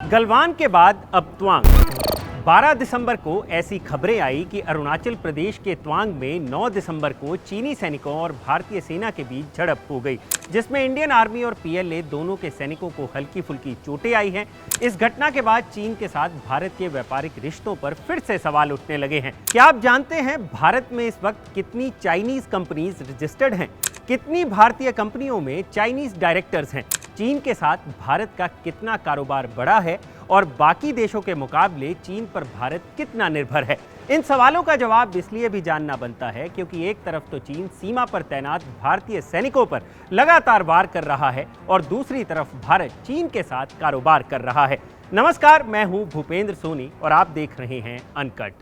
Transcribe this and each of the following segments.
गलवान के बाद अब तवांग। 12 दिसंबर को ऐसी खबरें आई कि अरुणाचल प्रदेश के तवांग में 9 दिसंबर को चीनी सैनिकों और भारतीय सेना के बीच झड़प हो गई, जिसमें इंडियन आर्मी और पीएलए दोनों के सैनिकों को हल्की फुल्की चोटें आई हैं। इस घटना के बाद चीन के साथ भारत के व्यापारिक रिश्तों पर फिर से सवाल उठने लगे हैं। क्या आप जानते हैं भारत में इस वक्त कितनी चाइनीज कंपनीज रजिस्टर्ड हैं? कितनी भारतीय कंपनियों में चाइनीज डायरेक्टर्स हैं? चीन के साथ भारत का कितना कारोबार बढ़ा है और बाकी देशों के मुकाबले चीन पर भारत कितना निर्भर है? इन सवालों का जवाब इसलिए भी जानना बनता है क्योंकि एक तरफ तो चीन सीमा पर तैनात भारतीय सैनिकों पर लगातार वार कर रहा है और दूसरी तरफ भारत चीन के साथ कारोबार कर रहा है। नमस्कार, मैं हूं भूपेंद्र सोनी और आप देख रहे हैं अनकट।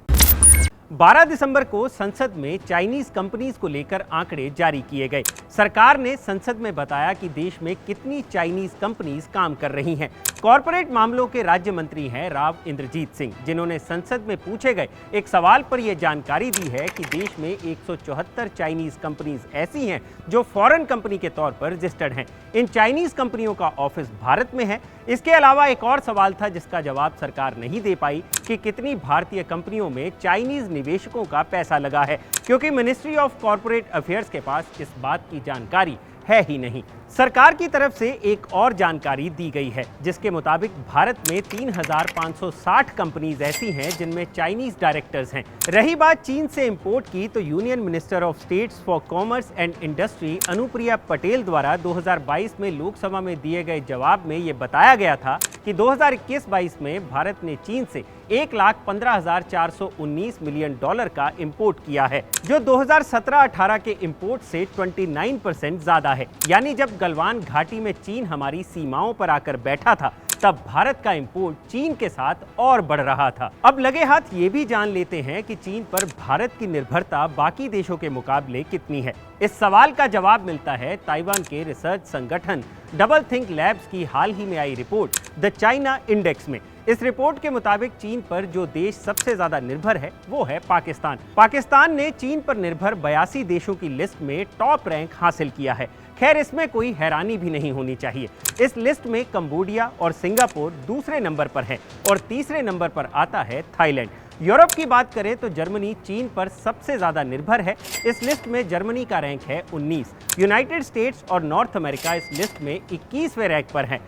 12 दिसंबर को संसद में चाइनीज कंपनीज को लेकर आंकड़े जारी किए गए। सरकार ने संसद में बताया कि देश में कितनी चाइनीज कंपनीज काम कर रही हैं। कॉरपोरेट मामलों के राज्य मंत्री हैं राव इंद्रजीत सिंह, जिन्होंने संसद में पूछे गए एक सवाल पर यह जानकारी दी है कि देश में 174 चाइनीज कंपनीज ऐसी हैं जो फॉरेन कंपनी के तौर पर रजिस्टर्ड हैं। इन चाइनीज कंपनियों का ऑफिस भारत में है। इसके अलावा एक और सवाल था जिसका जवाब सरकार नहीं दे पाई कि कितनी भारतीय कंपनियों में चाइनीज निवेशकों का पैसा लगा है, क्योंकि मिनिस्ट्री ऑफ कॉर्पोरेट अफेयर्स के पास इस बात की जानकारी है ही नहीं। सरकार की तरफ से एक और जानकारी दी गई है जिसके मुताबिक भारत में 3560 कंपनीज ऐसी हैं जिनमें चाइनीज डायरेक्टर्स हैं। रही बात चीन से इंपोर्ट की, तो union minister of states for commerce and industry Anupriya Patel द्वारा 2022 में लोकसभा में दिए गए जवाब में ये बताया गया था कि 2021-22 में भारत ने चीन से $1,15,419 मिलियन का इंपोर्ट किया है, जो 2017-18 के इंपोर्ट से 29% ज्यादा है। यानी जब गलवान घाटी में चीन हमारी सीमाओं पर आकर बैठा था, तब भारत का इंपोर्ट चीन के साथ और बढ़ रहा था। अब लगे हाथ ये भी जान लेते हैं कि चीन पर भारत की निर्भरता बाकी देशों के मुकाबले कितनी है। इस सवाल का जवाब मिलता है ताइवान के रिसर्च संगठन डबल थिंक लैब्स की हाल ही में आई रिपोर्ट द चाइना इंडेक्स में। इस रिपोर्ट के मुताबिक चीन पर जो देश सबसे ज्यादा निर्भर है वो है पाकिस्तान। पाकिस्तान ने चीन पर निर्भर 82 देशों की लिस्ट में टॉप रैंक हासिल किया है। खैर, इसमें कोई हैरानी भी नहीं होनी चाहिए। इस लिस्ट में कंबोडिया और सिंगापुर दूसरे नंबर पर है और तीसरे नंबर पर आता है थाईलैंड। यूरोप की बात करें तो जर्मनी चीन पर सबसे ज्यादा निर्भर है। इस लिस्ट में जर्मनी का रैंक है 19। यूनाइटेड स्टेट्स और नॉर्थ अमेरिका इस लिस्ट में 21वें रैंक पर हैं।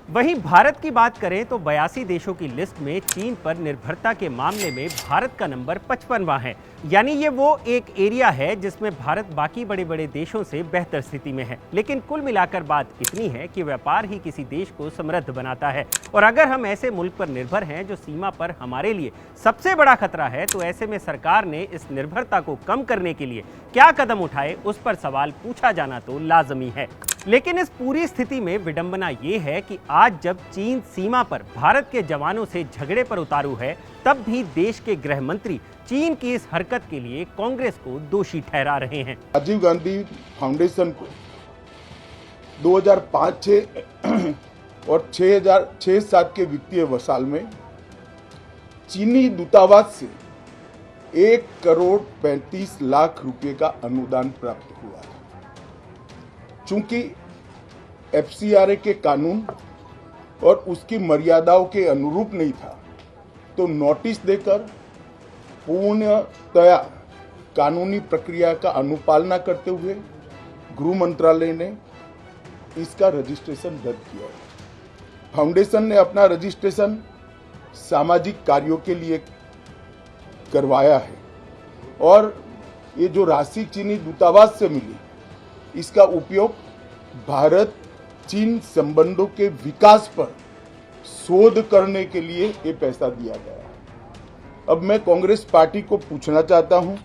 वहीं भारत की बात करें तो 82 देशों की लिस्ट में चीन पर निर्भरता के मामले में भारत का नंबर 55वां है। यानी ये वो एक एरिया है जिसमें भारत बाकी बड़े बड़े देशों से बेहतर स्थिति में है। लेकिन कुल मिलाकर बात इतनी है कि व्यापार ही किसी देश को समृद्ध बनाता है, और अगर हम ऐसे मुल्क पर निर्भर हैं जो सीमा पर हमारे लिए सबसे बड़ा खतरा है, तो ऐसे में सरकार ने इस निर्भरता को कम करने के लिए क्या कदम उठाए, उस पर सवाल पूछा जाना तो लाजमी है। लेकिन इस पूरी स्थिति में विडंबना ये है कि आज जब चीन सीमा पर भारत के जवानों से झगड़े पर उतारू है, तब भी देश के गृह मंत्री चीन की इस हरकत के लिए कांग्रेस को दोषी ठहरा रहे हैं। राजीव गांधी फाउंडेशन को 2005-6 और 2006-7 के वित्तीय साल में चीनी दूतावास से 1,35,00,000 रुपए का अनुदान प्राप्त हुआ था। चूंकि एफसीआरए के कानून और उसकी मर्यादाओं के अनुरूप नहीं था, तो नोटिस देकर पूर्णतया कानूनी प्रक्रिया का अनुपालना करते हुए गृह मंत्रालय ने इसका रजिस्ट्रेशन रद्द किया। फाउंडेशन ने अपना रजिस्ट्रेशन सामाजिक कार्यों के लिए करवाया है और ये जो राशि चीनी दूतावास से मिली, इसका उपयोग भारत चीन संबंधों के विकास पर शोध करने के लिए ये पैसा दिया गया है। अब मैं कांग्रेस पार्टी को पूछना चाहता हूं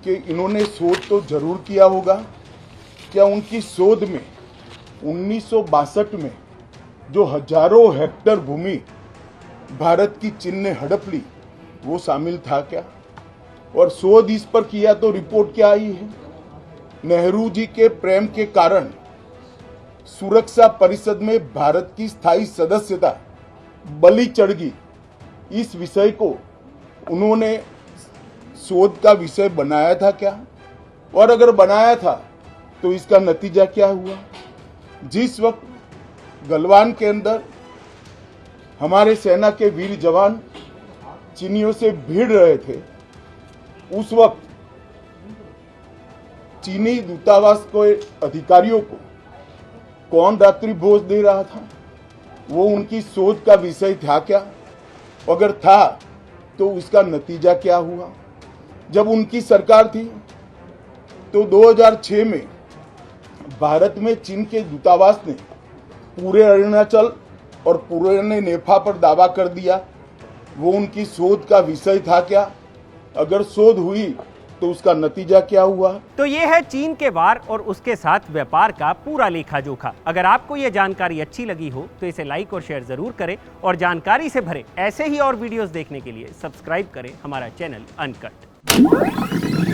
कि इन्होंने शोध तो जरूर किया होगा, क्या उनकी शोध में 1962 में जो हजारों हेक्टेयर भूमि भारत की चीन ने हड़प ली वो शामिल था क्या? और शोध इस पर किया तो रिपोर्ट क्या आई है? नेहरू जी के प्रेम के कारण सुरक्षा परिषद में भारत की स्थायी सदस्यता बलि चढ़ गई। इस विषय को उन्होंने शोध का विषय बनाया था क्या? और अगर बनाया था तो इसका नतीजा क्या हुआ? जिस वक्त गलवान के अंदर हमारे सेना के वीर जवान चीनियों से भिड़ रहे थे, उस वक्त चीनी दूतावास के अधिकारियों को कौन रात्रि भोज दे रहा था? वो उनकी सोच का विषय था क्या? अगर था तो उसका नतीजा क्या हुआ? जब उनकी सरकार थी तो 2006 में भारत में चीन के दूतावास ने पूरे अरुणाचल और पूरे नेफा पर दावा कर दिया। वो उनकी शोध का विषय था क्या? अगर शोध हुई तो उसका नतीजा क्या हुआ? तो ये है चीन के वार और उसके साथ व्यापार का पूरा लेखा जोखा। अगर आपको ये जानकारी अच्छी लगी हो तो इसे लाइक और शेयर जरूर करें और जानकारी से भरे ऐसे ही और वीडियोस देखने के लिए सब्सक्राइब करें हमारा चैनल अनकट।